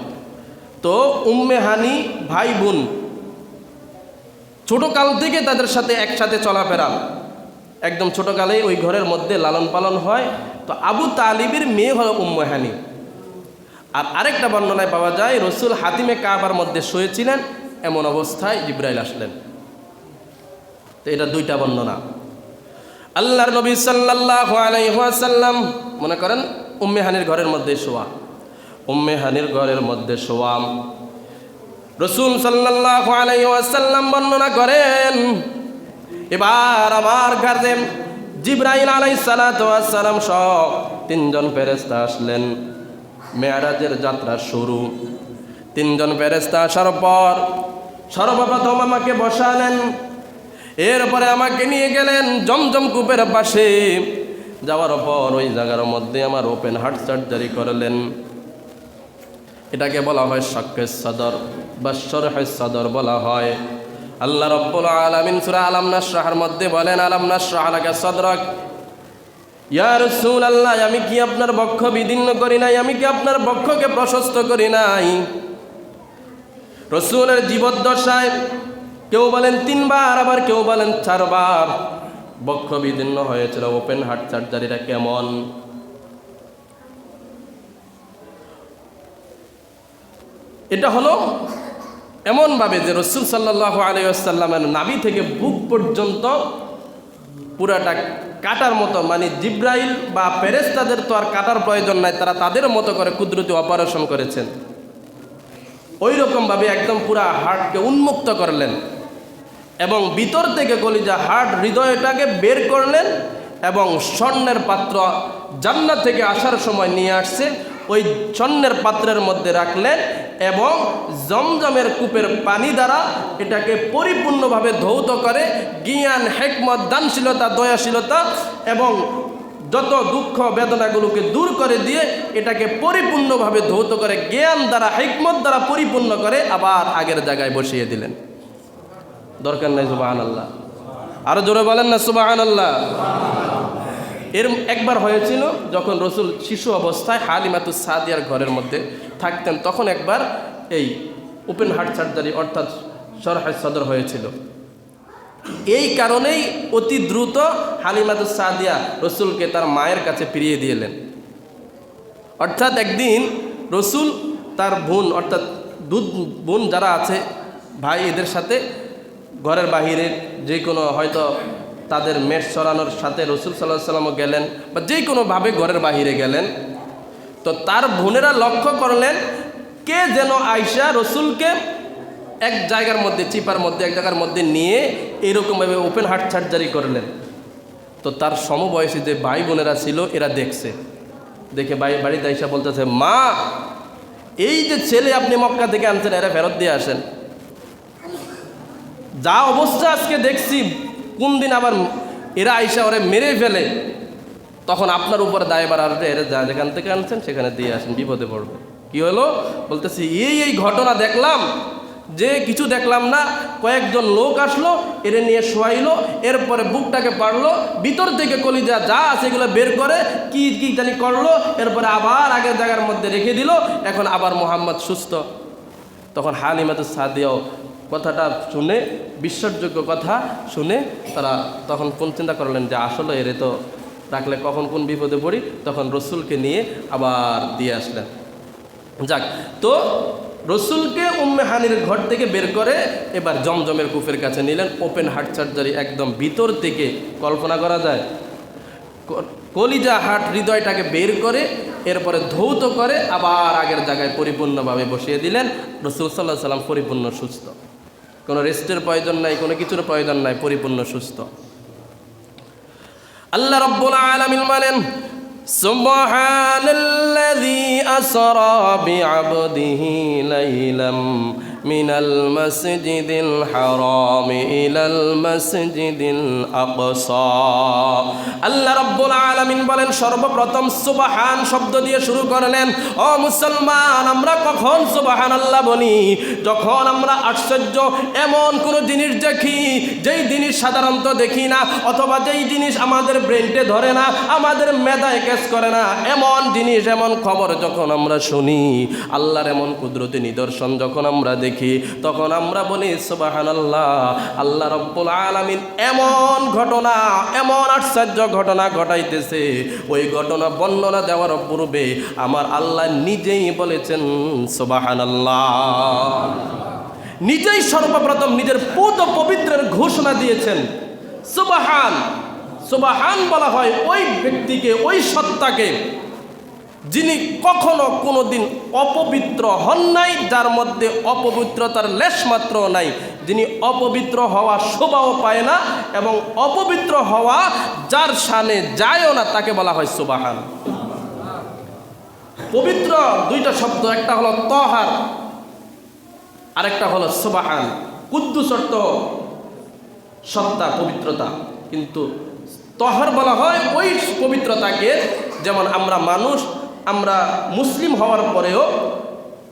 তো উম্মে হানি ভাই বোন ছোটকাল থেকে তাদের সাথে একসাথে চলাফেরা, একদম ছোটকালেই ওই ঘরের মধ্যে লালন পালন হয়। তো আবু তালিবের মেয়ে হলো উম্মে হানি। আর আরেকটা বর্ণনায় পাওয়া যায় রসুল হাতিমে কাবার মধ্যে শুয়েছিলেন, এমন অবস্থায় জিবরাইল আসলেন। তো এটা 2টা বর্ণনা। আল্লাহর নবী সাল্লাল্লাহু আলাইহি ওয়াসাল্লাম মনে করেন উম্মে হানির ঘরের মধ্যে শোয়া, উম্মে হানির ঘরের মধ্যে শোয়া রসুল সাল্লাল্লাহু আলাইহি ওয়াসাল্লাম বর্ণনা করেন। এবার আমার কাছে জিবরাইল আলাইহিস সালাতু ওয়াস সালাম সহ 3 জন ফেরেশতা আসলেন। মেরাজের যাত্রা শুরু। 3 জন ফেরেশতা আসার পর সর্বপ্রথম আমাকে বসালেন, এরপরে আমাকে নিয়ে গেলেন জমজম কূপের পাশে। যাওয়ার পর ওই জায়গার মধ্যে আমার ওপেন হার্ট সার্জারি করলেন। এটাকে বলা হয় শাক্কুস সদর বা শরহুস সদর বলা হয়। আল্লাহ রাব্বুল আলামিন সূরা আলাম নাশরাহর মধ্যে বলেন, আলাম নাশরাহ লাকা সদরাক। ইয়া রাসূলুল্লাহ, আমি কি আপনার বক্ষ বিদীর্ণ করি নাই? আমি কি আপনার বক্ষকে প্রশস্ত করি নাই? রাসূলের জীবদ্দশায় কেউ বলেন 3 বার, আবার কেউ বলেন 4 বার বক্ষ বিদীর্ণ হয়েছিল। ওপেন হার্ট সার্জারিটা কেমন? এটা হলো এমনভাবে যে রাসূল সাল্লাল্লাহু আলাইহি ওয়াসাল্লামের নাভি থেকে বুক পর্যন্ত পুরাটা কাটার মতো, মানে জিব্রাইল বা ফেরেশতাদের তো আর কাটার প্রয়োজন নাই, তারা তাদের মতো করে কুদরতি অপারেশন করেছেন। ওই রকমভাবে একদম পুরা হার্টকে উন্মুক্ত করলেন এবং ভিতর থেকে কলিজা, হার্ট, হৃদয়টাকে বের করলেন এবং স্বর্ণের পাত্র জান্নাত থেকে আসার সময় নিয়ে আসছে, ওই স্বর্ণের পাত্রের মধ্যে রাখলেন এবং জমজমের কূপের পানি দ্বারা এটাকে পরিপূর্ণভাবে ধৌত করে জ্ঞান, হিকমত, দানশীলতা, দয়াশীলতা এবং যত দুঃখ বেদনাগুলোকে দূর করে দিয়ে এটাকে পরিপূর্ণভাবে ধৌত করে জ্ঞান দ্বারা, হিকমত দ্বারা পরিপূর্ণ করে আবার আগের জায়গায় বসিয়ে দিলেন। দরকার নাই সুবহানাল্লাহ? আরো জোরে বলেন না সুবহানাল্লাহ? এর একবার হয়েছিল যখন রাসূল শিশু অবস্থায় হালিমাতুস সাদিয়ার ঘরের মধ্যে থাকতেন, তখন একবার এই ওপেন হার্ট সার্জারি অর্থাৎ শরহে সদর হয়েছিল। এই কারণেই অতি দ্রুত হালিমাতুস সাদিয়া রাসূলকে তার মায়ের কাছে ফিরিয়ে দিলেন। অর্থাৎ একদিন রাসূল তার বোন, অর্থাৎ দুধ বোন যারা আছে, ভাই, এদের সাথে ঘরের বাহিরে যে কোনো হয়তো তাদের মেষ চড়ানোর সাথে রাসূল সাল্লাল্লাহু আলাইহি ওয়াসাল্লামও গেলেন বা যে কোনোভাবে ঘরের বাহিরে গেলেন, তো তার বোনেরা লক্ষ্য করলেন কে যেন আয়েশা রাসূলকে এক জায়গার মধ্যে, চিপার মধ্যে এক জায়গার মধ্যে নিয়ে এইরকমভাবে ওপেন হার্ট সার্জারি করলেন। তো তার সমবয়সী যে ভাই বোনেরা ছিল এরা দেখছে, দেখে বাড়িতে আয়েশা বলতেছে, মা, এই যে ছেলে আপনি মক্কা থেকে আনছেন এরা ফেরত দিয়ে আসেন। যা অবস্থা আজকে দেখছি, কোন দিন আবার এরা আয়েশা ওরে মেরে ফেলে, তখন আপনার উপরে দায়ভার আসবে, এরা যা যেখান থেকে আনছেন সেখানে দিয়ে আসেন, বিপদে পড়বে। কি হলো? বলতেছি এই ঘটনা দেখলাম, যে কিছু দেখলাম না, কয়েকজন লোক আসলো, এরে নিয়ে শোয়াইলো, এরপরে বুকটাকে পাড়লো, ভিতর থেকে কলিজা যা আছে এগুলো বের করে কি কি জানি করলো, এরপরে আবার আগের জায়গার মধ্যে রেখে দিল, এখন আবার মুহাম্মদ সুস্থ। তখন হালিমাতুস সাদিয়াও কথাটা শুনে, বিশ্বাসযোগ্য কথা শুনে তারা তখন কোন চিন্তা করলেন যে আসলে এরে তো রাখলে কখন কোন বিপদে পড়ি, তখন রাসূলকে নিয়ে আবার দিয়ে আসলেন। যাক, তো রাসূলকে উম্মে হানির ঘর থেকে বের করে এবার জমজমের কূপের কাছে নিলেন। ওপেন হার্ট সার্জারি, একদম ভিতর থেকে, কল্পনা করা যায়, কলিজা, হার্ট, হৃদয়টাকে বের করে এরপরে ধৌত করে আবার আগের জায়গায় পরিপূর্ণভাবে বসিয়ে দিলেন। রাসূল সাল্লাল্লাহু আলাইহি ওয়াসাল্লাম পরিপূর্ণ সুস্থ, কোনো রেস্টের প্রয়োজন নাই, কোনো কিছুর প্রয়োজন নাই, পরিপূর্ণ সুস্থ। আল্লাহ রাব্বুল আলামিন বলেন, সুবহানাল্লাযী আসরা বিআবদিহি লাইলাম মিনাল মাসজিদিল হারাম ইলাল মাসজিদিল আকসা। আল্লাহ রাব্বুল আলামিন বলেন, সর্বপ্রথম সুবহান শব্দ দিয়ে শুরু করলেন। ও মুসলমান, আমরা কখন সুবহানাল্লাহ বলি? যখন আমরা আশ্চর্য এমন কোনো জিনিস দেখি, যেই জিনিস সাধারণত দেখি না, অথবা যেই জিনিস আমাদের ব্রেনটে ধরে না, আমাদের মেধায় ক্যাচ করে না, এমন জিনিস, এমন খবর যখন আমরা শুনি, আল্লাহর এমন কুদরতি নিদর্শন যখন আমরা দেখি, তখন আমরা বলি সুবহানাল্লাহ। আল্লাহ রাব্বুল আলামিন এমন ঘটনা, এমন আশ্চর্য ঘটনা ঘটাইতেছে, ওই ঘটনা বর্ণনা দেওয়ার পূর্বে আমার আল্লাহ নিজেই বলেছেন সুবহানাল্লাহ। নিজেই সর্বপ্রথম নিজের পূত পবিত্রের ঘোষণা দিয়েছেন সুবহান। সুবহান বলা হয় ওই ব্যক্তিকে, ওই সত্তাকে যিনি কখনো কোনো দিন অপবিত্র হন নাই, যার মধ্যে অপবিত্রতার লেশমাত্র নাই, যিনি অপবিত্র হওয়া শোভাও পায় না এবং অপবিত্র হওয়া যার শানে যায়ও না, তাকে বলা হয় সুবহান। পবিত্র দুইটা শব্দ, একটা হলো তহার, আরেকটা হলো সুবহান। কুদ্দুস অর্থ সত্তা, পবিত্রতা, কিন্তু তহার বলা হয় ওই পবিত্রতাকে, যেমন আমরা মানুষ, আমরা মুসলিম হওয়ার পরেও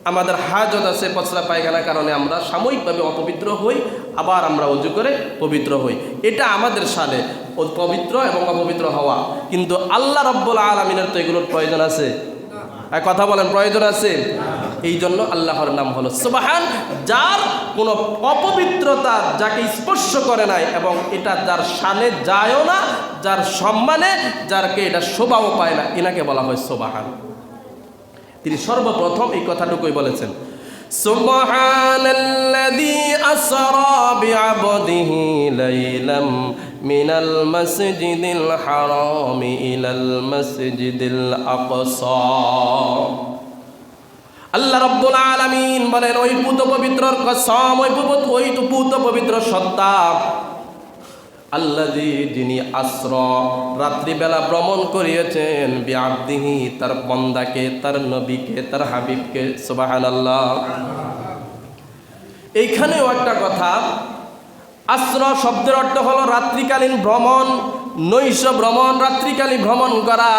আমাদের হাজত আছে পচলা পায়খানার কারণে আমরা সাময়িকভাবে অপবিত্র হই, আবার আমরা ওযু করে পবিত্র হই। এটা আমাদের সাথে পবিত্র এবং অপবিত্র হওয়া। কিন্তু আল্লাহ রাব্বুল আলামিনের তো এগুলোর প্রয়োজন আছে? কথা বলেন, প্রয়োজন আছে? এই জন্য আল্লাহর নাম হলো সুবহান, যার কোনো অপবিত্রতা যাকে স্পর্শ করে নাই এবং এটা যার শানে যায়ও না, যার সম্মানে যারকে এটা শোভাও পায় না, এনাকে বলা হয় সুবহান। তিনি সর্বপ্রথম এই কথাটুকুই বলেছেন, সুবহানাল্লাযী আসরা বিআবদিহি লাইলাম মিনাল মাসজিদিল হারামি ইলাল মাসজিদিল আকসা। আল্লাহ রাব্বুল আলামিন বলেন, ওই পুত পবিত্রর কসম, ওই পুত পবিত্র সত্তা আল্লাযী, যিনি আসরা, রাত্রিবেলা ভ্রমণ করিয়েছেন, বিআবদিহি, তার বান্দাকে, তার নবীকে, তার হাবিবকে। সুবহানাল্লাহ। এইখানেও একটা কথা, আসরা শব্দের অর্থ হলো রাত্রিকালীন ভ্রমণ, নৈশ ভ্রমণ, রাত্রিকালীন ভ্রমণ করা।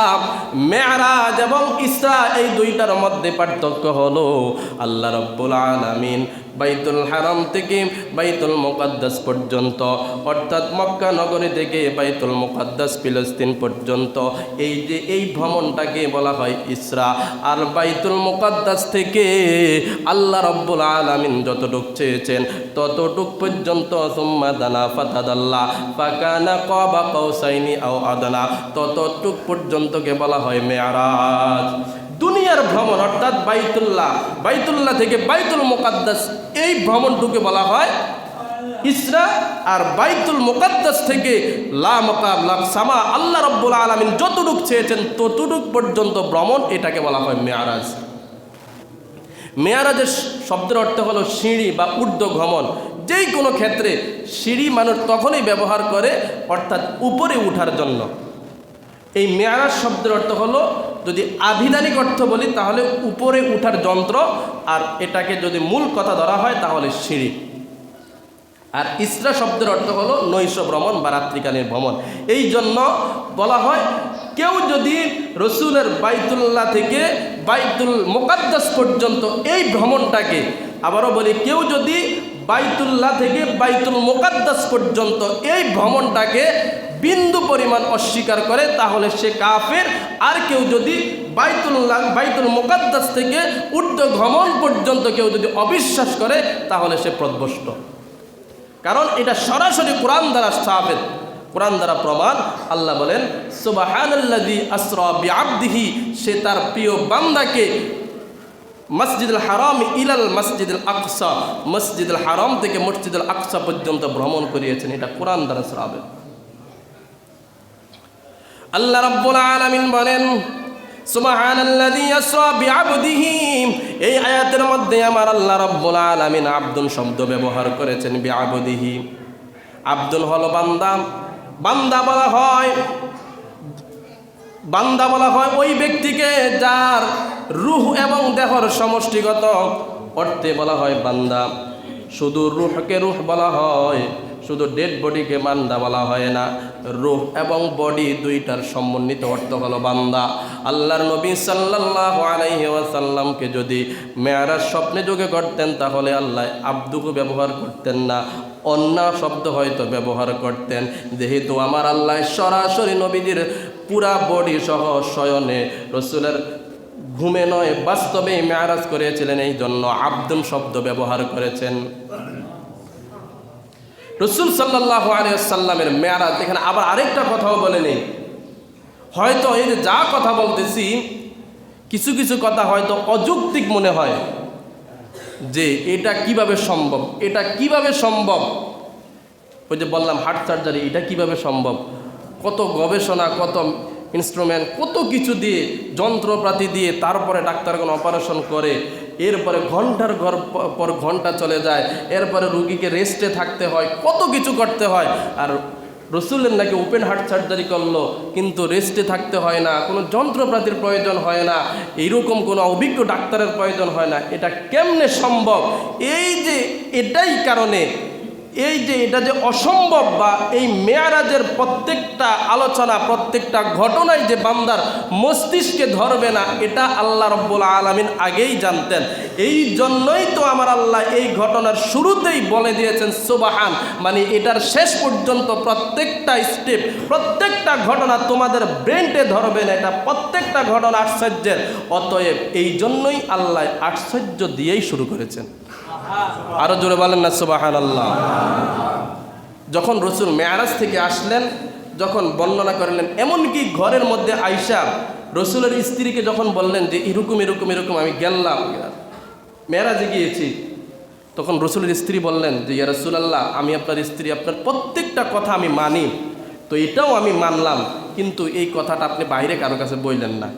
মেরাজ এবং ইসরা এই দুইটার মধ্যে পার্থক্য হলো আল্লাহ রাব্বুল আলামিন বাইতুল হারাম থেকে বাইতুল মুকাদ্দাস পর্যন্ত, অর্থাৎ মক্কা নগরী থেকে বাইতুল মুকাদ্দাস ফিলিস্তিন পর্যন্ত, এই যে এই ভ্রমণটাকে বলা হয় ইসরা। আর বাইতুল মুকাদ্দাস থেকে আল্লাহ রাব্বুল আলামিন যতটুক চেয়েছেন ততটুক পর্যন্ত, সুম্মা দানা ফাতাদাল্লা ফাকানা কাবা কাউসাইনি আও আদনা, ততটুক পর্যন্তকে বলা হয় মেরাজ। দুনিয়ার ভ্রমণ অর্থাৎ বাইতুল্লাহ থেকে বাইতুল মুকাদ্দাস, এই ভ্রমণটুকে বলা হয় ইসরা। আর বাইতুল মুকাদ্দাস থেকে লা মাকাম লা সামা, আল্লাহ রাব্বুল আলামিন যতটুক চেয়েছেন ততটুক পর্যন্ত ভ্রমণ, এটাকে বলা হয় মেরাজ। মেরাজের শব্দের অর্থ হলো সিঁড়ি বা ঊর্ধ্বগমন। যেই কোনো ক্ষেত্রে সিঁড়ি মানুষ তখনই ব্যবহার করে অর্থাৎ উপরে উঠার জন্য। এই মেরাজ শব্দের অর্থ হলো, যদি আভিধানিক অর্থ বলি তাহলে উপরে উঠার যন্ত্র, আর এটাকে যদি মূল কথা ধরা হয় তাহলে সিঁড়ি। আর ইসরা শব্দের অর্থ হলো নৈশ ভ্রমণ বা রাত্রিকালীন ভ্রমণ। এই জন্য বলা হয়, কেউ যদি রসুলের বাইতুল্লাহ থেকে বাইতুল মুকাদ্দাস পর্যন্ত এই ভ্রমণটাকে, আবারও বলি, কেউ যদি বাইতুল্লাহ থেকে বাইতুল মুকাদ্দাস পর্যন্ত এই ভ্রমণটাকে বিন্দু পরিমাণ অস্বীকার করে তাহলে সে কাফের। আর কেউ যদি বাইতুল মুকাদ্দাস থেকে ঊর্ধ্বগমন পর্যন্ত কেউ যদি অবিশ্বাস করে তাহলে সে প্রদ্ভষ্ট। কারণ এটা সরাসরি কোরআন দ্বারা সাবিত, কোরআন দ্বারা প্রমাণ। আল্লাহ বলেন, সুবহানাল্লাযী আসরা বিআবদিহি, সে তার প্রিয় বান্দাকে মসজিদুল হারাম ইলাল মসজিদুল আকসা, মসজিদুল হারাম থেকে মসজিদুল আকসা পর্যন্ত ভ্রমণ করিয়েছেন। এটা কোরআন দ্বারা সাবিত। আল্লাহ রাব্বুল আলামিন বলেন, সুবহানাল্লাযী আসরা বিআবদিহি, এই আয়াতের মধ্যে আমার আল্লাহ রাব্বুল আলামিন আব্দুন শব্দ ব্যবহার করেছেন। বিআবদিহি, আব্দুন হলো বান্দা। বান্দা বলা হয় ওই ব্যক্তিকে যার রূহ এবং দেহর সমষ্টিগত অর্থে বলা হয় বান্দা। শুধু রূহকে রূহ বলা হয়, শুধু ডেড বডিকে বান্দা বলা হয় না। রূহ এবং বডি দুইটার সমন্বিত অর্থ হলো বান্দা। আল্লাহর নবী সাল্লাল্লাহু আলাইহি ওয়াসাল্লামকে যদি মেরাজ স্বপ্নে যোগে করতেন তাহলে আল্লাহ আব্দুকে ব্যবহার করতেন না, অন্য শব্দ হয়তো ব্যবহার করতেন। যেহেতু আমার আল্লাহ সরাসরি নবীজির পুরা বডি সহ শয়নে, রসুলের ঘুমে নয় বাস্তবে মেরাজ করেছিলেন, এই জন্য আব্দুন শব্দ ব্যবহার করেছেন। রসুল সাল্লাল্লাহু আলাইহি ওয়াসাল্লামের মেরাজ, এখানে আবার আরেকটা কথাও বলে নেই। হয়তো এই যে যা কথা বলতেছি, কিছু কিছু কথা হয়তো অযৌক্তিক মনে হয় যে এটা কিভাবে সম্ভব, এটা কিভাবে সম্ভব। ওই যে বললাম হার্ট সার্জারি, এটা কিভাবে সম্ভব, কত গবেষণা, কত ইনস্ট্রুমেন্ট, কত কিছু দিয়ে, যন্ত্রপাতি দিয়ে তারপরে ডাক্তারগণ অপারেশন করে, এরপরে ঘন্টার পর ঘন্টা চলে যায়, এরপরে রুগীকে রেস্টে থাকতে হয়, কত কিছু করতে হয়। আর রসুলের নাকি ওপেন হার্ট সার্জারি করলো, কিন্তু রেস্টে থাকতে হয় না, কোনো যন্ত্রপাতির প্রয়োজন হয় না, এইরকম কোনো অভিজ্ঞ ডাক্তারের প্রয়োজন হয় না। এটা কেমনে সম্ভব? এই যে এটাই কারণে এই যে এটা যে অসম্ভব, বা এই মেয়ারাজের প্রত্যেকটা আলোচনা, প্রত্যেকটা ঘটনায় যে বান্দার মস্তিষ্কে ধরবে না, এটা আল্লাহ রব্বুল আলামিন আগেই জানতেন। এই জন্যই তো আমার আল্লাহ এই ঘটনার শুরুতেই বলে দিয়েছেন সুবহান, মানে এটার শেষ পর্যন্ত প্রত্যেকটা স্টেপ, প্রত্যেকটা ঘটনা তোমাদের ব্রেনটে ধরবে না, এটা প্রত্যেকটা ঘটনা আশ্চর্যের। অতএব এই জন্যই আল্লাহ আশ্চর্য দিয়েই শুরু করেছেন। আরো জোরে বলেন না সুবহানাল্লাহ। যখন রসুল মেয়ারাজ থেকে আসলেন, যখন বর্ণনা করলেন, এমনকি ঘরের মধ্যে আয়েশা রসুলের স্ত্রীকে যখন বললেন যে এরকম এরকম এরকম আমি গেলাম, মেয়ারাজে গিয়েছি, তখন রসুলের স্ত্রী বললেন যে ইয়া রাসূলুল্লাহ, আমি আপনার স্ত্রী, আপনার প্রত্যেকটা কথা আমি মানি, তো এটাও আমি মানলাম, কিন্তু এই কথাটা আপনি বাইরে কারো কাছে বললেন না,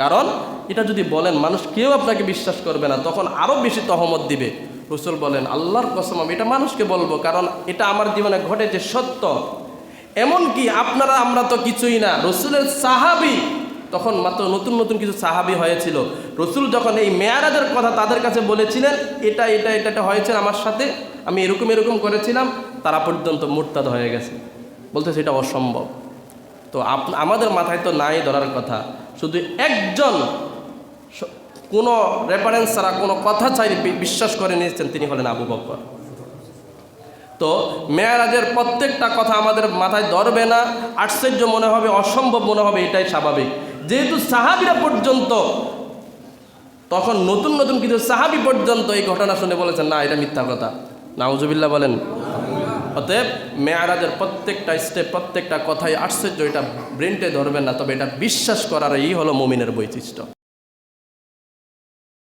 কারণ এটা যদি বলেন মানুষ কেউ আপনাকে বিশ্বাস করবে না, তখন আরও বেশি তহমত দিবে। রসুল বলেন আল্লাহর কসম আমি এটা মানুষকে বলবো, কারণ এটা আমার জীবনে ঘটেছে সত্য। এমনকি আপনারা আমরা তো কিছুই না, রসুলের সাহাবি, তখন মাত্র নতুন নতুন কিছু সাহাবি হয়েছিল, রসুল যখন এই মেয়ারাজের কথা তাদের কাছে বলেছিলেন, এটা এটা এটা এটা হয়েছে আমার সাথে, আমি এরকম এরকম করেছিলাম, তারা পর্যন্ত মুরতাদ হয়ে গেছে, বলতেছে এটা অসম্ভব। তো আমাদের মাথায় তো নাই ধরার কথা, শুধু একজন কোনো রেফারেন্স ছাড়া, কোনো কথা চাই বিশ্বাস করে নিয়েছেন, তিনি হলেন আবু বকর। তো মেয়ারাজের প্রত্যেকটা কথা আমাদের মাথায় ধরবে না, আশ্চর্য মনে হবে, অসম্ভব মনে হবে, এটাই স্বাভাবিক। যেহেতু সাহাবীরা পর্যন্ত, তখন নতুন নতুন কিছু সাহাবী পর্যন্ত এই ঘটনা শুনে বলেছেন না এটা মিথ্যা কথা, নাউজুবিল্লাহ বলেন। অতএব মেয়ারাজের প্রত্যেকটা স্টেপ, প্রত্যেকটা কথাই আশ্চর্য, এটা ব্রেনটে ধরবেন না, তবে এটা বিশ্বাস করারই হলো মুমিনের বৈশিষ্ট্য।